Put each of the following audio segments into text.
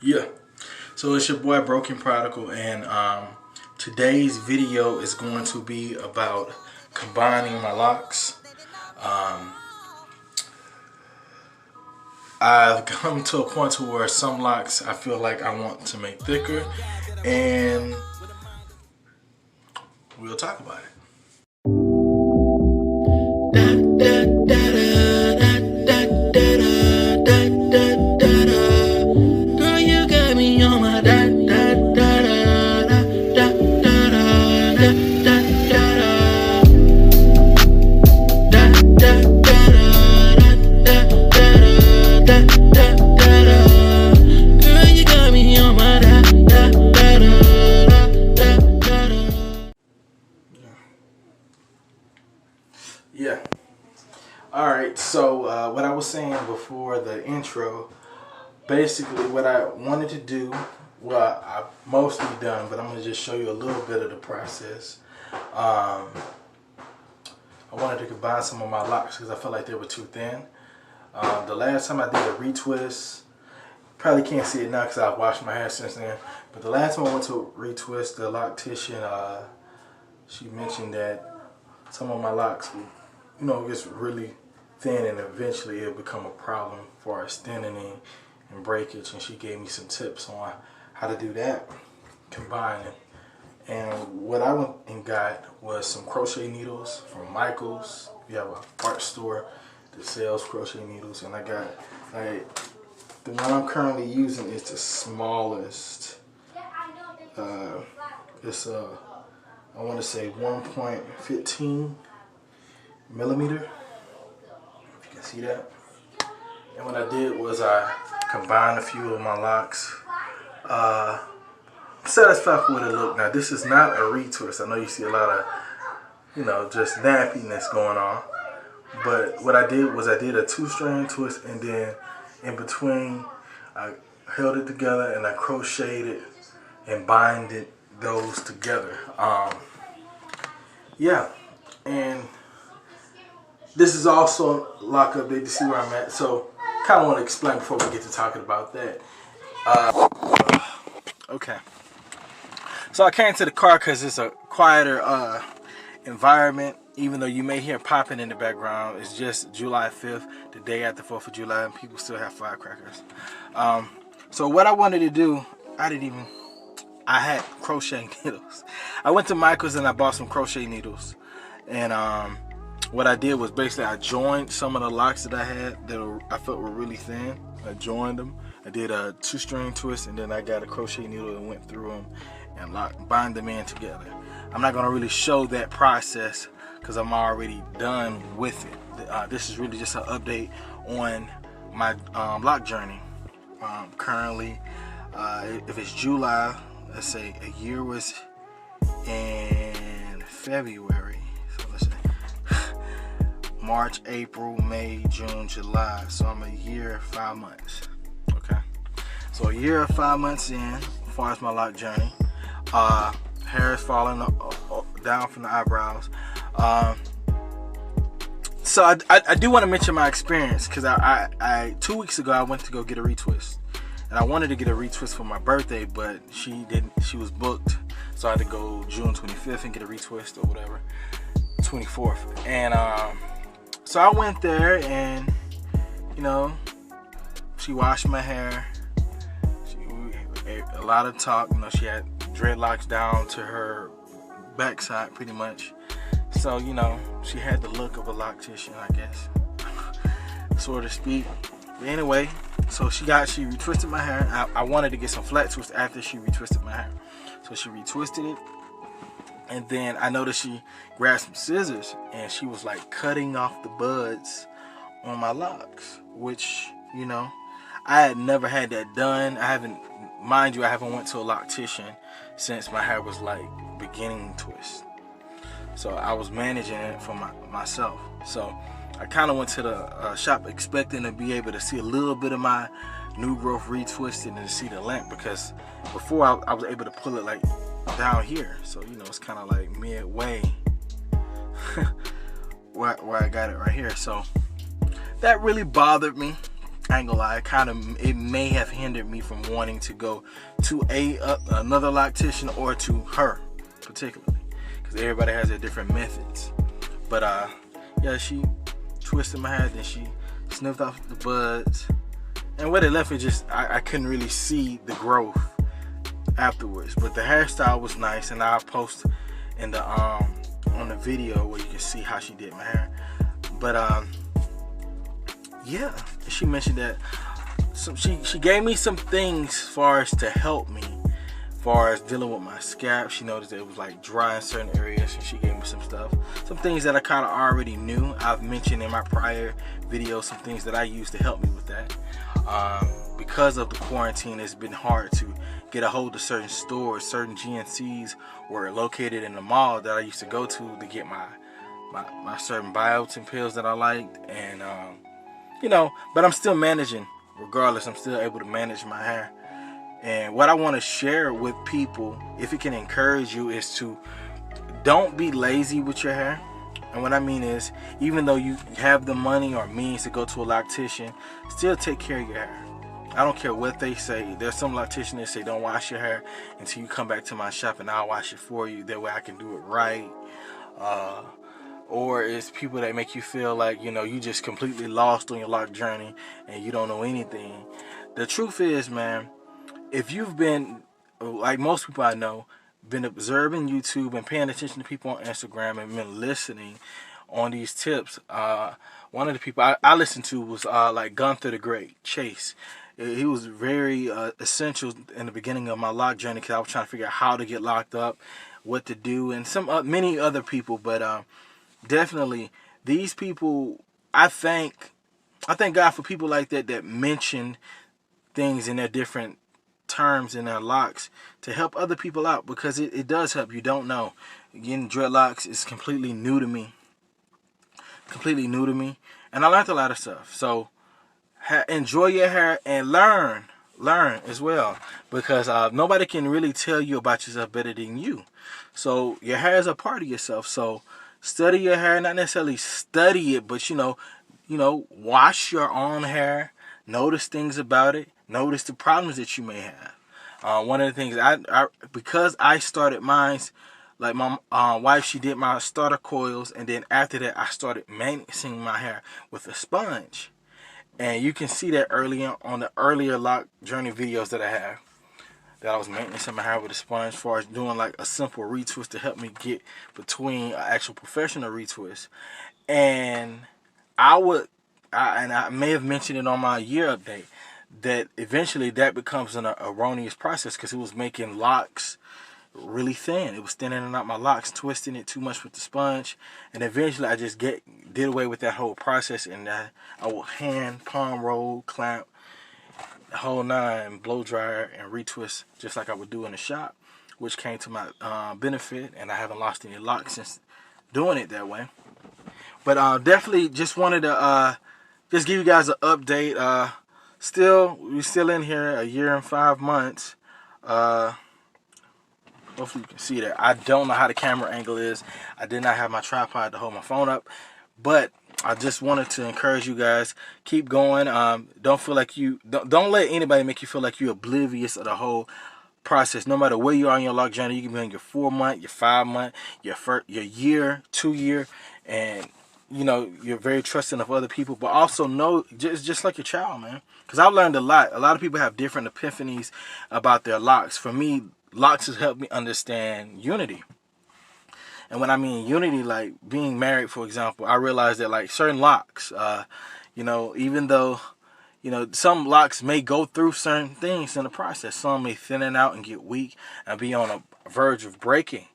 Yeah, so it's your boy Broken Prodigal, and today's video is going to be about combining my locks. I've come to a point to where some locks I feel like I want to make thicker, and we'll talk about it. Yeah. Alright, so what I was saying before the intro, basically what I wanted to do, well, I've mostly done, but I'm going to just show you a little bit of the process. I wanted to combine some of my locks because I felt like they were too thin. The last time I did a retwist, probably can't see it now because I've washed my hair since then, but the last time I went to retwist, the loctician, she mentioned that some of my locks, gets really thin and eventually it'll become a problem for our thinning and breakage, and she gave me some tips on how to do that, combining. And what I went and got was some crochet needles from Michael's. We have an art store that sells crochet needles, and I got the one I'm currently using is the smallest. It's I want to say 1.15 millimeter, if you can see that. And what I did was I combined a few of my locks. I'm satisfied with the look. Now this is not a retwist. I know you see a lot of, just nappiness going on. But what I did was I did a 2-strand twist, and then in between I held it together and I crocheted it and binded those together. Yeah, and this is also lock update to see where I'm at. So kind of want to explain before we get to talking about that. Okay, so I came to the car because it's a quieter environment. Even though you may hear popping in the background, it's just July 5th, the day after 4th of July, and people still have firecrackers. So what I wanted to do, I had crochet needles. I went to Michael's and I bought some crochet needles. And what I did was basically I joined some of the locks that I had that I felt were really thin. I joined them. I did a 2-string twist, and then I got a crochet needle and went through them and bind them in together. I'm not going to really show that process because I'm already done with it. This is really just an update on my lock journey. Currently, if it's July, let's say a year was in February. So let's say March, April, May, June, July. So I'm a year, 5 months. Okay. So a year, 5 months in, as far as my lock journey. Hair is falling down from the eyebrows. So I do want to mention my experience because I 2 weeks ago I went to go get a retwist, and I wanted to get a retwist for my birthday, but she was booked, so I had to go June 25th and get a retwist or whatever, 24th. And so I went there, and she washed my hair. A lot of talk. She had dreadlocks down to her backside pretty much. So, she had the look of a loctician, I guess, so to speak. But anyway, so she retwisted my hair. I wanted to get some flat twists after she retwisted my hair. So she retwisted it. And then I noticed she grabbed some scissors and she was like cutting off the buds on my locks, which, I had never had that done. I haven't went to a loctician since my hair was like beginning twist. So I was managing it for myself. So I kind of went to the shop expecting to be able to see a little bit of my new growth retwisted and to see the length, because before I was able to pull it like down here. So it's kind of like midway where I got it right here. So that really bothered me. I ain't gonna lie, it may have hindered me from wanting to go to another loctician or to her particularly, because everybody has their different methods. But yeah, she twisted my hair, then she sniffed off the buds, and where they left it, just I couldn't really see the growth afterwards. But the hairstyle was nice, and I'll post in the on the video where you can see how she did my hair. But yeah, she mentioned that she gave me some things as far as to help me as far as dealing with my scalp. She noticed that it was like dry in certain areas, and she gave me some stuff, some things that I kind of already knew. I've mentioned in my prior videos some things that I used to help me with that. Because of the quarantine, it's been hard to get a hold of certain stores. Certain GNCs were located in the mall that I used to go to get my certain biotin pills that I liked, and you know, but I'm still managing. Regardless, I'm still able to manage my hair. And what I want to share with people, if it can encourage you, is to don't be lazy with your hair. And what I mean is, even though you have the money or means to go to a loctician, still take care of your hair. I don't care what they say. There's some locticians that say don't wash your hair until you come back to my shop and I'll wash it for you. That way I can do it right. Or it's people that make you feel like, you know, you just completely lost on your lock journey and you don't know anything. The truth is, man, if you've been, like most people I know, been observing YouTube and paying attention to people on Instagram and been listening on these tips, one of the people I listened to was like Gunther the Great, Chase. He was very essential in the beginning of my lock journey, because I was trying to figure out how to get locked up, what to do, and many other people. But definitely these people, I thank God for people like that mention things in their different terms in their locks to help other people out, because it does help. You don't know. Getting dreadlocks is completely new to me, and I learned a lot of stuff. So enjoy your hair and learn as well, because nobody can really tell you about yourself better than you. So your hair is a part of yourself. So study your hair, not necessarily study it, but you know, wash your own hair, notice things about it, notice the problems that you may have. One of the things because I started mine, like my wife, she did my starter coils, and then after that I started maintaining my hair with a sponge. And you can see that earlier on the earlier lock journey videos that I have, that I was maintaining my hair with a sponge, as far as doing like a simple retwist to help me get between an actual professional retwist. And I may have mentioned it on my year update, that eventually that becomes an erroneous process, because it was making locks really thin. It was thinning out my locks, twisting it too much with the sponge, and eventually I just did away with that whole process, and I will hand, palm roll, clamp, the whole nine, blow dryer, and retwist just like I would do in the shop, which came to my benefit, and I haven't lost any locks since doing it that way. But definitely just wanted to just give you guys an update. We're still in here a year and 5 months. Hopefully you can see that. I don't know how the camera angle is. I did not have my tripod to hold my phone up, but I just wanted to encourage you guys, keep going. Don't feel like don't let anybody make you feel like you're oblivious of the whole process. No matter where you are in your lock journey, you can be on your 4-month, your 5-month, your year, 2-year, and you know, you're very trusting of other people, but also know, just like your child, man. Because I've learned a lot. A lot of people have different epiphanies about their locks. For me, locks has helped me understand unity. And when I mean unity, like being married, for example, I realized that like certain locks, you know, even though, you know, some locks may go through certain things in the process. Some may thin it out and get weak and be on a verge of breaking.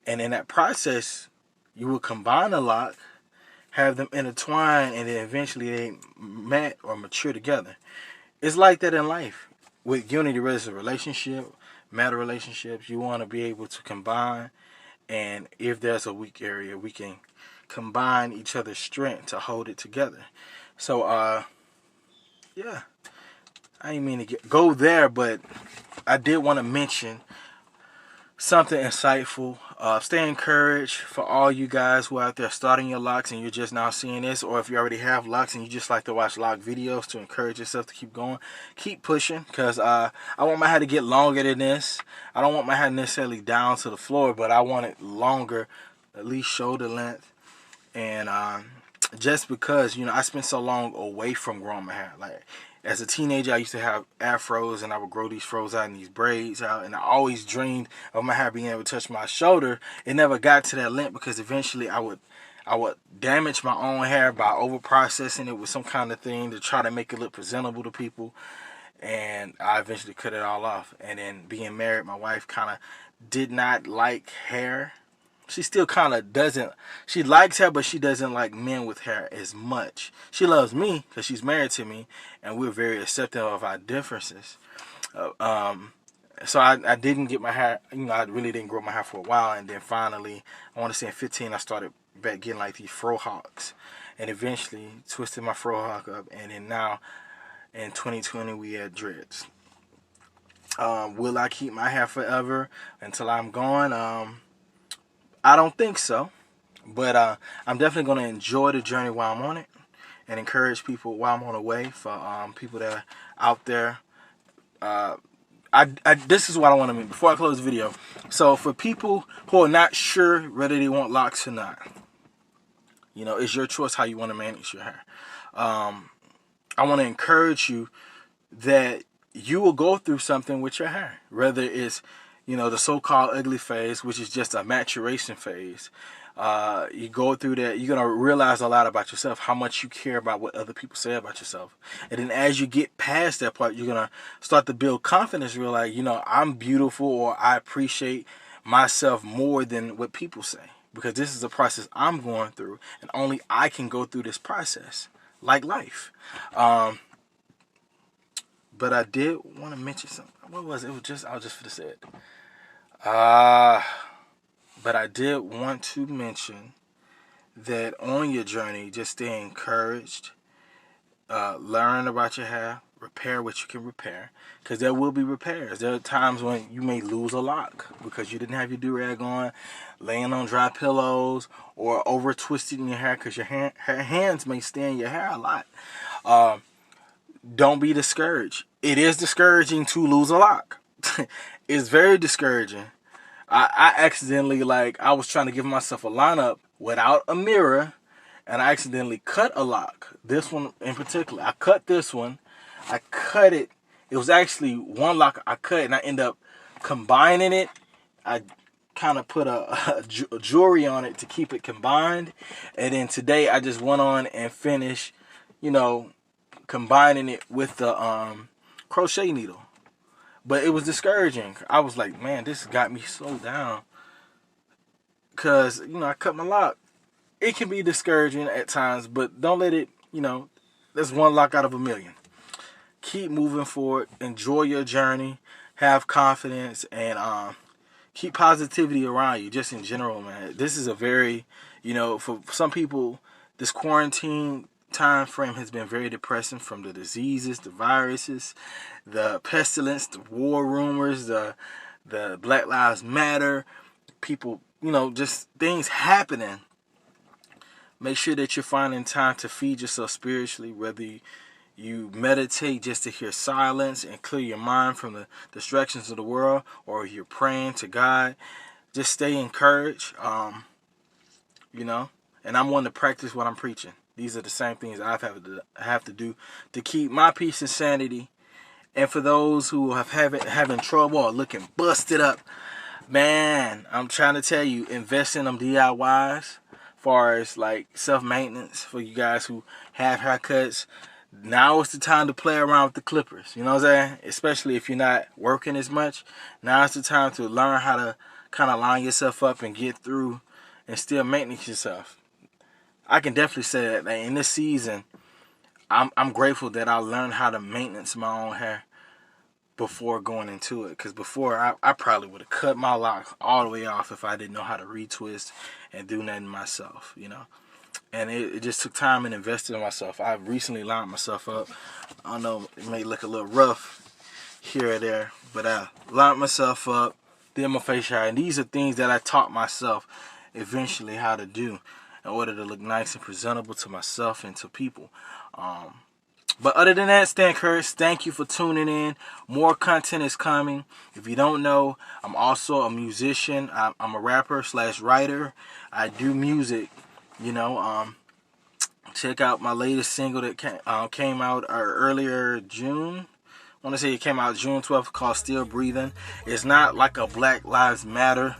And in that process, you will combine a lock, have them intertwine, and then eventually they mat or mature together. It's like that in life. With unity, whether it's a relationship, matter relationships, you want to be able to combine, and if there's a weak area, we can combine each other's strength to hold it together. So yeah, I didn't mean to go there, but I did want to mention something insightful Stay encouraged for all you guys who are out there starting your locks and you're just now seeing this, or if you already have locks and you just like to watch lock videos to encourage yourself to keep going, keep pushing, because I want my hair to get longer than this. I don't want my hair necessarily down to the floor, but I want it longer, at least shoulder length. And just because, you know, I spent so long away from growing my hair. Like, as a teenager, I used to have afros, and I would grow these fros out and these braids out, and I always dreamed of my hair being able to touch my shoulder. It never got to that length because eventually I would damage my own hair by over processing it with some kind of thing to try to make it look presentable to people, and I eventually cut it all off. And then being married, my wife kind of did not like hair. She still kind of doesn't. She likes hair, but she doesn't like men with hair as much. She loves me because she's married to me, and we're very accepting of our differences. So I didn't get my hair. You know, I really didn't grow my hair for a while, and then finally, I want to say in 15, I started back getting like these fro hawks, and eventually twisted my fro hawk up, and then now in 2020 we had dreads. Will I keep my hair forever until I'm gone? I don't think so, but I'm definitely going to enjoy the journey while I'm on it and encourage people while I'm on the way. For people that are out there, this is what I want to mean before I close the video. So for people who are not sure whether they want locks or not, you know, it's your choice how you want to manage your hair. I want to encourage you that you will go through something with your hair, whether it's, you know, the so-called ugly phase, which is just a maturation phase. You go through that, you're going to realize a lot about yourself, how much you care about what other people say about yourself. And then as you get past that part, you're going to start to build confidence, realize, you know, I'm beautiful, or I appreciate myself more than what people say. Because this is a process I'm going through, and only I can go through this process, like life. But I did want to mention something. What was it? It was just, I was just going to say it. But I did want to mention that on your journey, just stay encouraged. Learn about your hair. Repair what you can repair. Because there will be repairs. There are times when you may lose a lock because you didn't have your do-rag on, laying on dry pillows, or over twisting your hair because your hands may stay in your hair a lot. Don't be discouraged. It is discouraging to lose a lock. It's very discouraging. I accidentally, I was trying to give myself a lineup without a mirror, and I accidentally cut a lock. This one in particular. I cut this one. I cut it. It was actually one lock I cut, and I ended up combining it. I kind of put a jewelry on it to keep it combined. And then today I just went on and finished, you know, combining it with the crochet needle. But it was discouraging. I was like, man, this got me so down. Because, you know, I cut my lock. It can be discouraging at times, but don't let it, you know, there's one lock out of a million. Keep moving forward. Enjoy your journey. Have confidence. And keep positivity around you, just in general, man. This is a very, you know, for some people, this quarantine time frame has been very depressing, from the diseases, the viruses, the pestilence, the war rumors, the Black Lives Matter, people, you know, just things happening. Make sure that you're finding time to feed yourself spiritually, whether you meditate just to hear silence and clear your mind from the distractions of the world, or you're praying to God. Just stay encouraged, you know, and I'm one to practice what I'm preaching. These are the same things I have to do to keep my peace and sanity. And for those who having trouble or looking busted up, man, I'm trying to tell you, invest in them DIYs, far as like self-maintenance for you guys who have haircuts. Now is the time to play around with the clippers. You know what I'm saying? Especially if you're not working as much. Now is the time to learn how to kind of line yourself up and get through and still maintenance yourself. I can definitely say that in this season, I'm grateful that I learned how to maintenance my own hair before going into it. Because before, I probably would have cut my locks all the way off if I didn't know how to retwist and do nothing myself, you know. And it just took time and invested in myself. I've recently lined myself up. I don't know, it may look a little rough here or there, but I lined myself up, Then my facial hair. And these are things that I taught myself eventually how to do in order to look nice and presentable to myself and to people. But other than that, stay encouraged. Thank you for tuning in. More content is coming. If you don't know, I'm also a musician. I'm a rapper / writer. I do music, you know. Check out my latest single that came out earlier June. I want to say it came out June 12th, called Still Breathing. It's not like a Black Lives Matter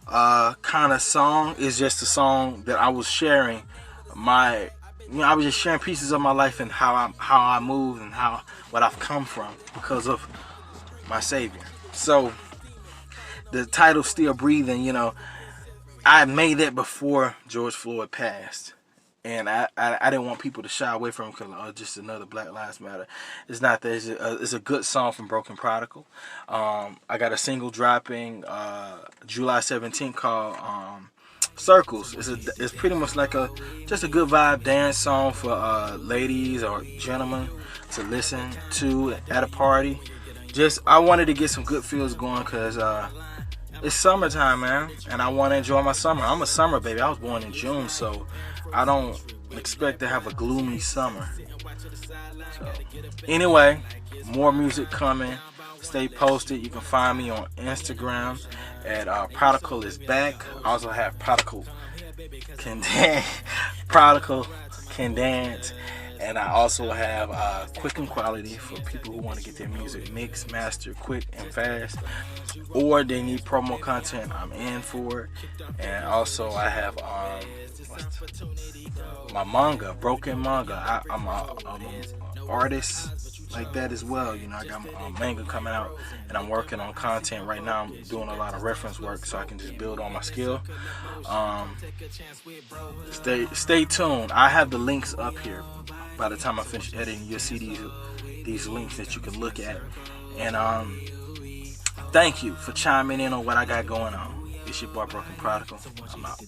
kind of song. It's just a song that I was sharing I was just sharing pieces of my life and how I move and what I've come from because of my Savior. So the title Still Breathing, you know, I made that before George Floyd passed. And I didn't want people to shy away from it because just another Black Lives Matter. It's not that. It's a good song from Broken Prodigal. I got a single dropping July 17th called Circles. It's pretty much like just a good vibe dance song for ladies or gentlemen to listen to at a party. I wanted to get some good feels going because it's summertime, man, and I want to enjoy my summer. I'm a summer baby. I was born in June, so I don't expect to have a gloomy summer. So anyway, more music coming. Stay posted. You can find me on Instagram at Prodigal is Back. I also have Prodigal Can Dance. And I also have Quick and Quality for people who want to get their music mixed, mastered quick and fast, or they need promo content. I'm in for it. And also I have my manga, Broken Manga. I'm an artist like that as well. You know, I got manga coming out, and I'm working on content right now. I'm doing a lot of reference work so I can just build on my skill. Stay tuned. I have the links up here. By the time I finish editing, you'll see these links that you can look at. And thank you for chiming in on what I got going on. It's your boy Broken Prodigal. I'm out.